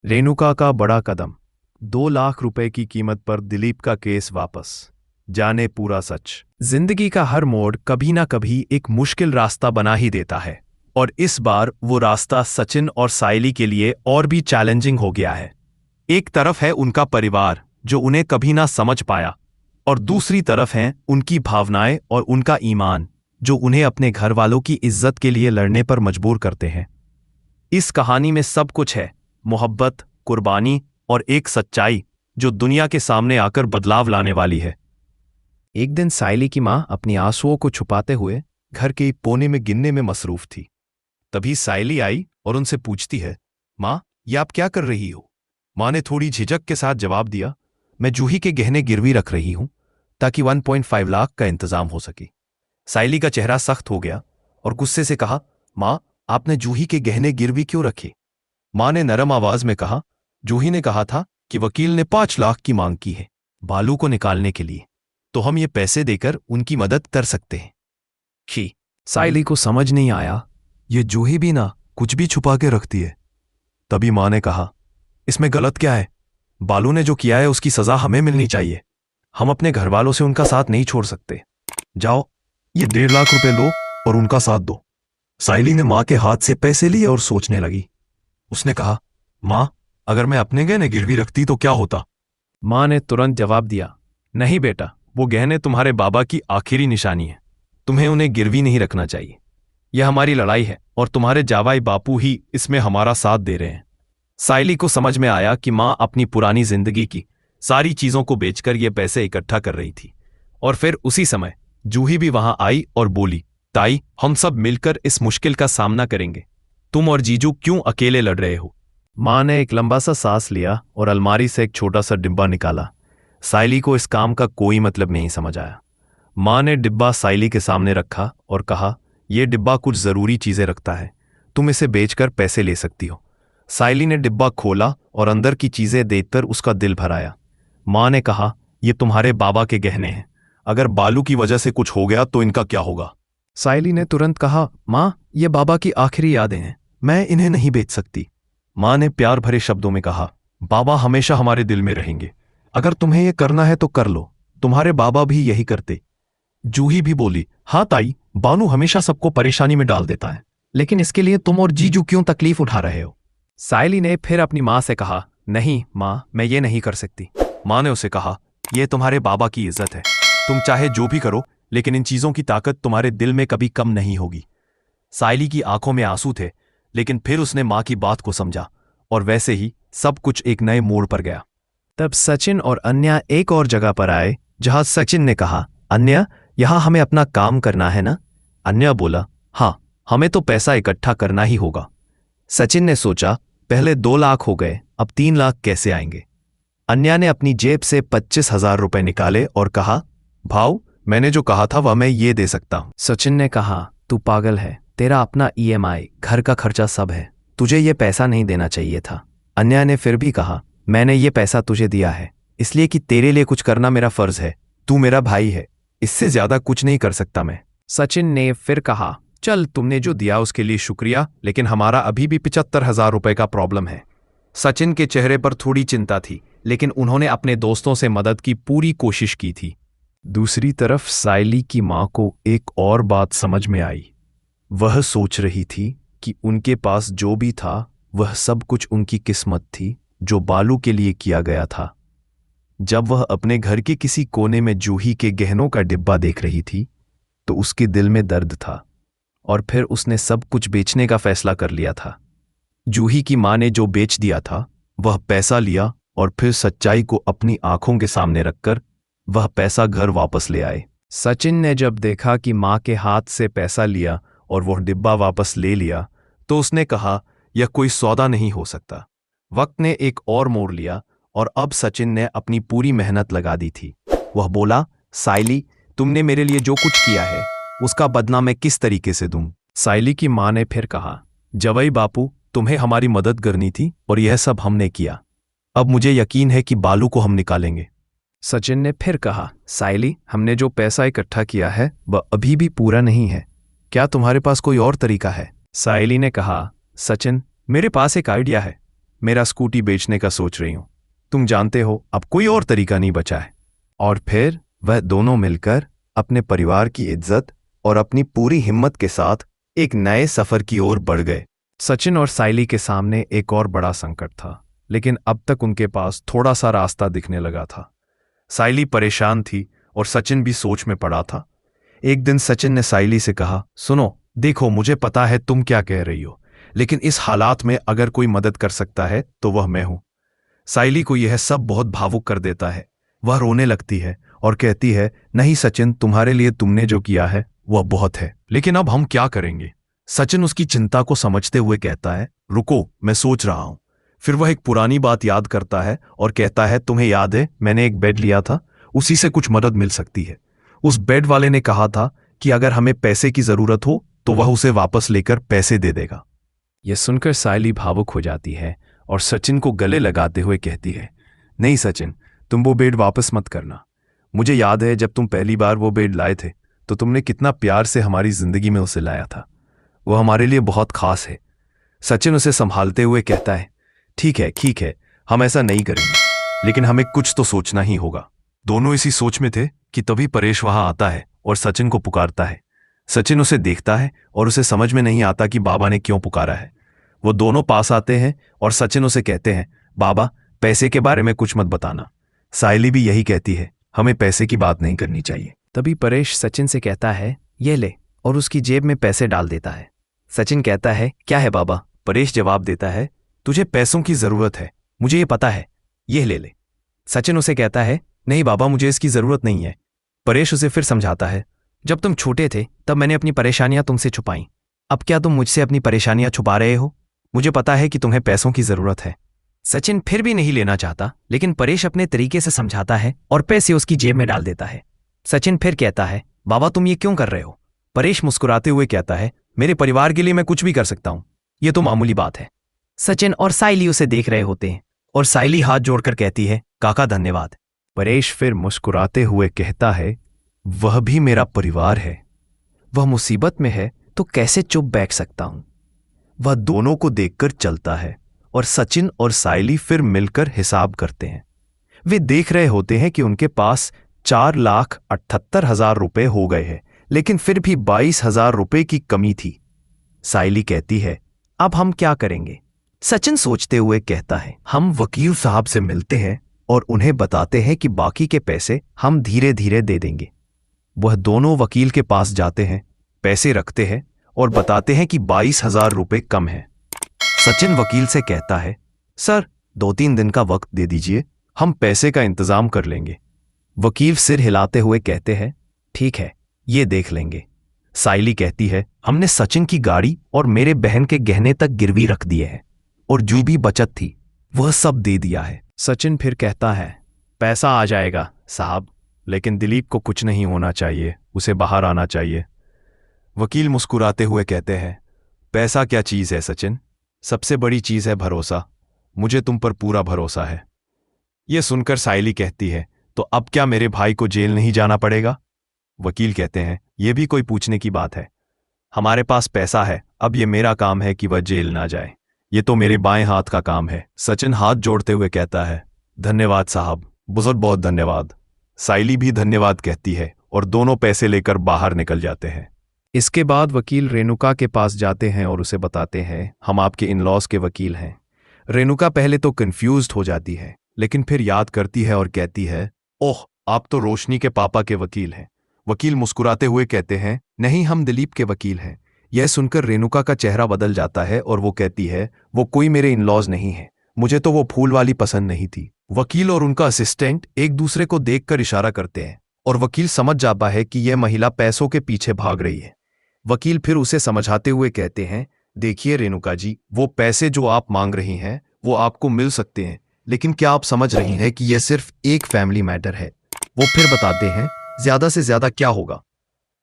रेणुका का बड़ा कदम। 2 लाख रुपए की कीमत पर दिलीप का केस वापस। जाने पूरा सच। जिंदगी का हर मोड़ कभी ना कभी एक मुश्किल रास्ता बना ही देता है, और इस बार वो रास्ता सचिन और सायली के लिए और भी चैलेंजिंग हो गया है। एक तरफ है उनका परिवार जो उन्हें कभी ना समझ पाया, और दूसरी तरफ हैं उनकी भावनाएं और उनका ईमान जो उन्हें अपने घर वालों की इज्जत के लिए लड़ने पर मजबूर करते हैं। इस कहानी में सब कुछ है, मोहब्बत, कुर्बानी और एक सच्चाई जो दुनिया के सामने आकर बदलाव लाने वाली है। एक दिन सायली की मां अपनी आंसुओं को छुपाते हुए घर के एक कोने में गिनने में मसरूफ थी। तभी सायली आई और उनसे पूछती है, मां, ये आप क्या कर रही हो? मां ने थोड़ी झिझक के साथ जवाब दिया, मैं जूही के गहने गिरवी रख रही हूं ताकि 1.5 लाख का इंतजाम हो सके। सायली का चेहरा सख्त हो गया और गुस्से से कहा, मां, आपने जूही के गहने गिरवी क्यों रखे? मां ने नरम आवाज में कहा, जूही ने कहा था कि वकील ने 5 लाख की मांग की है बालू को निकालने के लिए, तो हम ये पैसे देकर उनकी मदद कर सकते हैं। सायली को समझ नहीं आया, ये जूही भी ना कुछ भी छुपा के रखती है। तभी मां ने कहा, इसमें गलत क्या है? बालू ने जो किया है उसकी सजा हमें मिलनी चाहिए। हम अपने घर वालों से उनका साथ नहीं छोड़ सकते। जाओ, ये 1.5 लाख रुपए लो और उनका साथ दो। सायली ने मां के हाथ से पैसे लिए और सोचने लगी। उसने कहा, मां, अगर मैं अपने गहने गिरवी रखती तो क्या होता? मां ने तुरंत जवाब दिया, नहीं बेटा, वो गहने तुम्हारे बाबा की आखिरी निशानी है। तुम्हें उन्हें गिरवी नहीं रखना चाहिए। यह हमारी लड़ाई है और तुम्हारे जावाई बापू ही इसमें हमारा साथ दे रहे हैं। सायली को समझ में आया कि मां अपनी पुरानी जिंदगी की सारी चीजों को बेचकर ये पैसे इकट्ठा कर रही थी। और फिर उसी समय जूही भी वहां आई और बोली, ताई, हम सब मिलकर इस मुश्किल का सामना करेंगे। तुम और जीजू क्यों अकेले लड़ रहे हो? मां ने एक लंबा सा सांस लिया और अलमारी से एक छोटा सा डिब्बा निकाला। सायली को इस काम का कोई मतलब नहीं समझ आया। मां ने डिब्बा सायली के सामने रखा और कहा, यह डिब्बा कुछ जरूरी चीजें रखता है, तुम इसे बेचकर पैसे ले सकती हो। सायली ने डिब्बा खोला और अंदर की चीजें देखकर उसका दिल भर आया। मां ने कहा, यह तुम्हारे बाबा के गहने हैं, अगर बालू की वजह से कुछ हो गया तो इनका क्या होगा? सायली ने तुरंत कहा, मां, ये बाबा की आखिरी यादें हैं, मैं इन्हें नहीं बेच सकती। मां ने प्यार भरे शब्दों में कहा, बाबा हमेशा हमारे दिल में रहेंगे, अगर तुम्हें यह करना है तो कर लो, तुम्हारे बाबा भी यही करते। जूही भी बोली, हाँ ताई, बानू हमेशा सबको परेशानी में डाल देता है, लेकिन इसके लिए तुम और जीजू क्यों तकलीफ उठा रहे हो? सायली ने फिर अपनी मां से कहा, नहीं मां, मैं ये नहीं कर सकती। मां ने उसे कहा, यह तुम्हारे बाबा की इज्जत है, तुम चाहे जो भी करो, लेकिन इन चीजों की ताकत तुम्हारे दिल में कभी कम नहीं होगी। सायली की आंखों में आंसू थे, लेकिन फिर उसने मां की बात को समझा और वैसे ही सब कुछ एक नए मोड़ पर गया। तब सचिन और अन्या एक और जगह पर आए जहां सचिन ने कहा, अन्या, यहां हमें अपना काम करना है ना? अन्या बोला, हाँ, हमें तो पैसा इकट्ठा करना ही होगा। सचिन ने सोचा, पहले 2 लाख हो गए, अब 3 लाख कैसे आएंगे? अन्या ने अपनी जेब से 25,000 रुपए निकाले और कहा, भाऊ, मैंने जो कहा था वह मैं ये दे सकता हूं। सचिन ने कहा, तू पागल है, तेरा अपना EMI, घर का खर्चा सब है, तुझे ये पैसा नहीं देना चाहिए था। अन्या ने फिर भी कहा, मैंने ये पैसा तुझे दिया है इसलिए कि तेरे लिए कुछ करना मेरा फर्ज है, तू मेरा भाई है, इससे ज्यादा कुछ नहीं कर सकता मैं। सचिन ने फिर कहा, चल, तुमने जो दिया उसके लिए शुक्रिया, लेकिन हमारा अभी भी 75,000 रुपए का प्रॉब्लम है। सचिन के चेहरे पर थोड़ी चिंता थी, लेकिन उन्होंने अपने दोस्तों से मदद की पूरी कोशिश की थी। दूसरी तरफ सायली की मां को एक और बात समझ में आई। वह सोच रही थी कि उनके पास जो भी था वह सब कुछ उनकी किस्मत थी जो बालू के लिए किया गया था। जब वह अपने घर के किसी कोने में जूही के गहनों का डिब्बा देख रही थी तो उसके दिल में दर्द था, और फिर उसने सब कुछ बेचने का फैसला कर लिया था। जूही की मां ने जो बेच दिया था वह पैसा लिया और फिर सच्चाई को अपनी आंखों के सामने रखकर वह पैसा घर वापस ले आए। सचिन ने जब देखा कि मां के हाथ से पैसा लिया और वह डिब्बा वापस ले लिया तो उसने कहा, यह कोई सौदा नहीं हो सकता। वक्त ने एक और मोड़ लिया और अब सचिन ने अपनी पूरी मेहनत लगा दी थी। वह बोला, सायली, तुमने मेरे लिए जो कुछ किया है उसका बदला मैं किस तरीके से दूं? सायली की मां ने फिर कहा, जवाई बापू, तुम्हें हमारी मदद करनी थी और यह सब हमने किया। अब मुझे यकीन है कि बालू को हम निकालेंगे। सचिन ने फिर कहा, सायली, हमने जो पैसा इकट्ठा किया है वह अभी भी पूरा नहीं है, क्या तुम्हारे पास कोई और तरीका है? सायली ने कहा, सचिन, मेरे पास एक आइडिया है, मेरा स्कूटी बेचने का सोच रही हूं। तुम जानते हो अब कोई और तरीका नहीं बचा है। और फिर वह दोनों मिलकर अपने परिवार की इज्जत और अपनी पूरी हिम्मत के साथ एक नए सफर की ओर बढ़ गए। सचिन और साइली के सामने एक और बड़ा संकट था, लेकिन अब तक उनके पास थोड़ा सा रास्ता दिखने लगा था। साइली परेशान थी और सचिन भी सोच में पड़ा था। एक दिन सचिन ने साइली से कहा, सुनो, देखो मुझे पता है तुम क्या कह रही हो, लेकिन इस हालात में अगर कोई मदद कर सकता है तो वह मैं हूं। साइली को यह सब बहुत भावुक कर देता है। वह रोने लगती है और कहती है, नहीं सचिन, तुम्हारे लिए तुमने जो किया है वह बहुत है, लेकिन अब हम क्या करेंगे। सचिन उसकी चिंता को समझते हुए कहता है, रुको, मैं सोच रहा हूं। फिर वह एक पुरानी बात याद करता है और कहता है, तुम्हें याद है मैंने एक बेड लिया था, उसी से कुछ मदद मिल सकती है। उस बेड वाले ने कहा था कि अगर हमें पैसे की जरूरत हो तो वह उसे वापस लेकर पैसे दे देगा। यह सुनकर साइली भावुक हो जाती है और सचिन को गले लगाते हुए कहती है, नहीं सचिन, तुम वो बेड वापस मत करना। मुझे याद है जब तुम पहली बार वो बेड लाए थे तो तुमने कितना प्यार से हमारी जिंदगी में उसे लाया था। वो हमारे लिए बहुत खास है। सचिन उसे संभालते हुए कहता है, ठीक है, हम ऐसा नहीं करेंगे, लेकिन हमें कुछ तो सोचना ही होगा। दोनों इसी सोच में थे कि तभी परेश वहां आता है और सचिन को पुकारता है। सचिन उसे देखता है और उसे समझ में नहीं आता कि बाबा ने क्यों पुकारा है। वो दोनों पास आते हैं और सचिन उसे कहते हैं, बाबा, पैसे के बारे में कुछ मत बताना। साइली भी यही कहती है, हमें पैसे की बात नहीं करनी चाहिए। तभी परेश सचिन से कहता है, ये ले, और उसकी जेब में पैसे डाल देता है। सचिन कहता है, क्या है बाबा? परेश जवाब देता है, तुझे पैसों की जरूरत है, मुझे ये पता है, ये ले ले। सचिन उसे कहता है, नहीं बाबा, मुझे इसकी जरूरत नहीं है। परेश उसे फिर समझाता है, जब तुम छोटे थे तब मैंने अपनी परेशानियां तुमसे छुपाई। अब क्या तुम मुझसे अपनी परेशानियां छुपा रहे हो? मुझे पता है कि तुम्हें पैसों की जरूरत है। सचिन फिर भी नहीं लेना चाहता, लेकिन परेश अपने तरीके से समझाता है और पैसे उसकी जेब में डाल देता है। सचिन फिर कहता है, बाबा तुम ये क्यों कर रहे हो? परेश मुस्कुराते हुए कहता है, मेरे परिवार के लिए मैं कुछ भी कर सकता हूं, ये तो मामूली बात है। सचिन और साइली उसे देख रहे होते हैं और साइली हाथ जोड़कर कहती है, काका धन्यवाद। परेश फिर मुस्कुराते हुए कहता है, वह भी मेरा परिवार है। वह मुसीबत में है तो कैसे चुप बैठ सकता हूं। वह दोनों को देखकर चलता है और सचिन और साइली फिर मिलकर हिसाब करते हैं। वे देख रहे होते हैं कि उनके पास 4,78,000 रुपए हो गए हैं, लेकिन फिर भी 22,000 रुपए की कमी थी। साइली कहती है, अब हम क्या करेंगे? सचिन सोचते हुए कहता है, हम वकील साहब से मिलते हैं और उन्हें बताते हैं कि बाकी के पैसे हम धीरे धीरे दे देंगे। वह दोनों वकील के पास जाते हैं, पैसे रखते हैं और बताते हैं कि 22,000 रुपए कम है। सचिन वकील से कहता है, सर 2-3 दिन का वक्त दे दीजिए, हम पैसे का इंतजाम कर लेंगे। वकील सिर हिलाते हुए कहते हैं, ठीक है, ये देख लेंगे। साइली कहती है, हमने सचिन की गाड़ी और मेरे बहन के गहने तक गिरवी रख दिए हैं और जो भी बचत थी वह सब दे दिया है। सचिन फिर कहता है, पैसा आ जाएगा साहब, लेकिन दिलीप को कुछ नहीं होना चाहिए, उसे बाहर आना चाहिए। वकील मुस्कुराते हुए कहते हैं, पैसा क्या चीज है सचिन, सबसे बड़ी चीज है भरोसा। मुझे तुम पर पूरा भरोसा है। यह सुनकर साइली कहती है, तो अब क्या मेरे भाई को जेल नहीं जाना पड़ेगा? वकील कहते हैं, यह भी कोई पूछने की बात है? हमारे पास पैसा है, अब यह मेरा काम है कि वह जेल ना जाए। ये तो मेरे बाएं हाथ का काम है। सचिन हाथ जोड़ते हुए कहता है, धन्यवाद साहब, बहुत बहुत धन्यवाद। साइली भी धन्यवाद कहती है और दोनों पैसे लेकर बाहर निकल जाते हैं। इसके बाद वकील रेणुका के पास जाते हैं और उसे बताते हैं, हम आपके इन-लॉज के वकील हैं। रेणुका पहले तो कंफ्यूज्ड हो जाती है, लेकिन फिर याद करती है और कहती है, ओह, आप तो रोशनी के पापा के वकील हैं। वकील मुस्कुराते हुए कहते हैं, नहीं, हम दिलीप के वकील हैं। यह सुनकर रेणुका का चेहरा बदल जाता है और वो कहती है, वो कोई मेरे इन-लॉज नहीं है, मुझे तो वो फूल वाली पसंद नहीं थी। वकील और उनका असिस्टेंट एक दूसरे को देखकर इशारा करते हैं और वकील समझ जाता है कि यह महिला पैसों के पीछे भाग रही है। वकील फिर उसे समझाते हुए कहते हैं, देखिए रेणुका जी, वो पैसे जो आप मांग रही हैं वो आपको मिल सकते हैं, लेकिन क्या आप समझ रही हैं कि यह सिर्फ एक फैमिली मैटर है। वो फिर बताते हैं, ज्यादा से ज्यादा क्या होगा,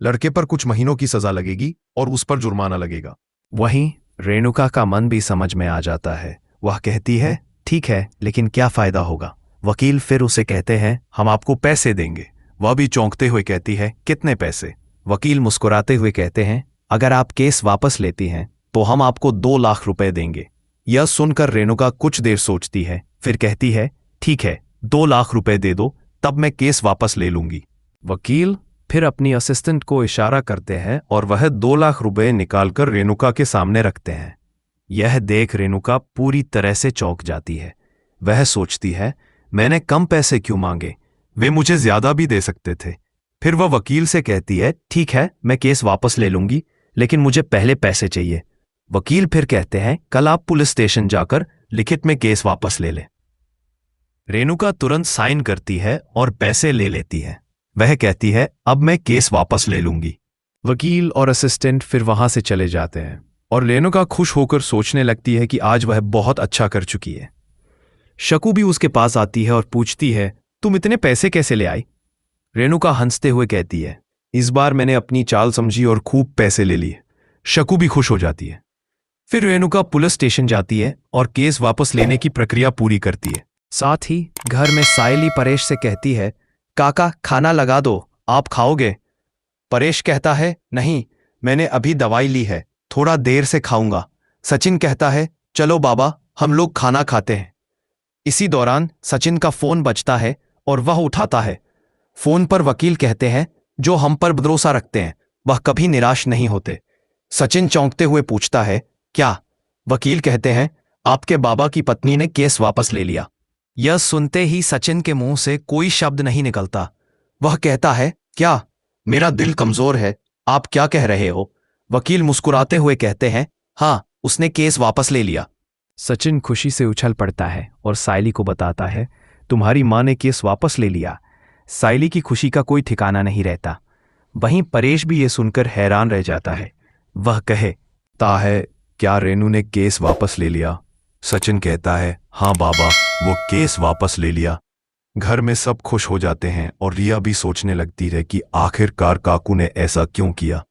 लड़के पर कुछ महीनों की सजा लगेगी और उस पर जुर्माना लगेगा। वहीं रेणुका का मन भी समझ में आ जाता है। वह कहती है, ठीक है, लेकिन क्या फायदा होगा? वकील फिर उसे कहते हैं, हम आपको पैसे देंगे। वह भी चौंकते हुए कहती है, कितने पैसे? वकील मुस्कुराते हुए कहते हैं, अगर आप केस वापस लेती हैं तो हम आपको 2 लाख रुपए देंगे। यह सुनकर रेणुका कुछ देर सोचती है, फिर कहती है, ठीक है, 2 लाख रुपए दे दो, तब मैं केस वापस ले लूंगी। वकील फिर अपनी असिस्टेंट को इशारा करते हैं और वह 2 लाख रुपए निकालकर रेणुका के सामने रखते हैं। यह देख रेणुका पूरी तरह से चौंक जाती है। वह सोचती है, मैंने कम पैसे क्यों मांगे, वे मुझे ज्यादा भी दे सकते थे। फिर वह वकील से कहती है, ठीक है, मैं केस वापस ले लूंगी, लेकिन मुझे पहले पैसे चाहिए। वकील फिर कहते हैं, कल आप पुलिस स्टेशन जाकर लिखित में केस वापस ले लें। रेणुका तुरंत साइन करती है और पैसे ले लेती है। वह कहती है, अब मैं केस वापस ले लूंगी। वकील और असिस्टेंट फिर वहां से चले जाते हैं और रेणुका खुश होकर सोचने लगती है कि आज वह बहुत अच्छा कर चुकी है। शकू भी उसके पास आती है और पूछती है, तुम इतने पैसे कैसे ले आई? रेणुका हंसते हुए कहती है, इस बार मैंने अपनी चाल समझी और खूब पैसे ले लिए। शकू भी खुश हो जाती है। फिर रेणुका पुलिस स्टेशन जाती है और केस वापस लेने की प्रक्रिया पूरी करती है। साथ ही घर में सायली परेश से कहती है, काका खाना लगा दो, आप खाओगे? परेश कहता है, नहीं, मैंने अभी दवाई ली है, थोड़ा देर से खाऊंगा। सचिन कहता है, चलो बाबा, हम लोग खाना खाते हैं। इसी दौरान सचिन का फोन बजता है और वह उठाता है। फोन पर वकील कहते हैं, जो हम पर भरोसा रखते हैं वह कभी निराश नहीं होते। सचिन चौंकते हुए पूछता है, क्या? वकील कहते हैं, आपके बाबा की पत्नी ने केस वापस ले लिया। यह सुनते ही सचिन के मुंह से कोई शब्द नहीं निकलता। वह कहता है, क्या? मेरा दिल कमजोर है, आप क्या कह रहे हो? वकील मुस्कुराते हुए कहते हैं, हाँ, उसने केस वापस ले लिया। सचिन खुशी से उछल पड़ता है और सायली को बताता है, तुम्हारी मां ने केस वापस ले लिया। सायली की खुशी का कोई ठिकाना नहीं रहता। वहीं परेश भी ये सुनकर हैरान रह जाता है। वह कहता है, क्या रेणु ने केस वापस ले लिया? सचिन कहता है, हाँ बाबा, वो केस वापस ले लिया। घर में सब खुश हो जाते हैं और रिया भी सोचने लगती है कि आखिरकार काकू ने ऐसा क्यों किया।